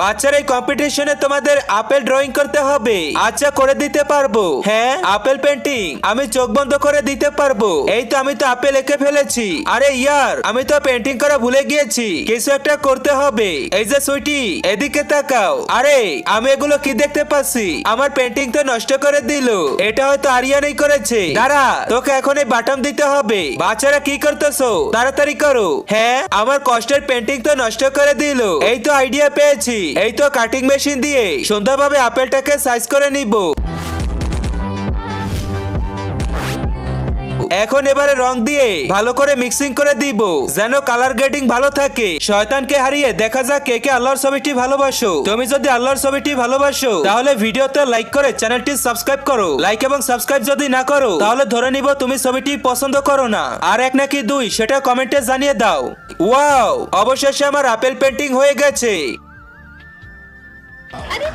বাচ্চার এই কম্পিটিশনে তোমাদের আপেল ড্রয়িং করতে হবে। আচ্ছা, করে দিতে পারবো। হ্যাঁ, আপেল পেন্টিং আমি চোখ বন্ধ করে দিতে পারবো। এই তো আমি তো আপেল এঁকে ফেলেছি। আরে ইয়ার, আমি তো পেন্টিং করা ভুলে গিয়েছি। কিছু একটা করতে হবে। এই যে সুইটি, এদিকে তাকাও। আরে আমি এগুলো কি দেখতে পাচ্ছি? আমার পেন্টিং তো নষ্ট করে দিল। এটা হয়তো আরিয়ানই করেছে। দাঁড়া, তোকে এখন এই বাটন দিতে হবে। বাচ্চারা কি করতেছো? তাড়াতাড়ি করো। হ্যাঁ, আমার কষ্টের পেন্টিং তো নষ্ট করে দিল। এই তো আইডিয়া পেয়েছি। এই তো কাটিং মেশিন দিয়ে সুন্দরভাবে আপেলটাকে সাইজ করে নিব। এখন এবারে রং দিয়ে ভালো করে মিক্সিং করে দিব, যেন কালার গ্রেডিং ভালো থাকে। শয়তানকে হারিয়ে দেখা যাক কে কে আল্লাহর ছবিটি ভালোবাসো। তুমি যদি আল্লাহর ছবিটি ভালোবাসো তাহলে ভিডিওতে লাইক করে চ্যানেলটি সাবস্ক্রাইব করো। লাইক এবং সাবস্ক্রাইব যদি না করো তাহলে ধরে নিব তুমি ছবিটি পছন্দ করো না। আর এক নাকি দুই সেটা কমেন্টে জানিয়ে দাও। ওয়াও, অবশেষে আমার আপেল পেন্টিং হয়ে গেছে। আরে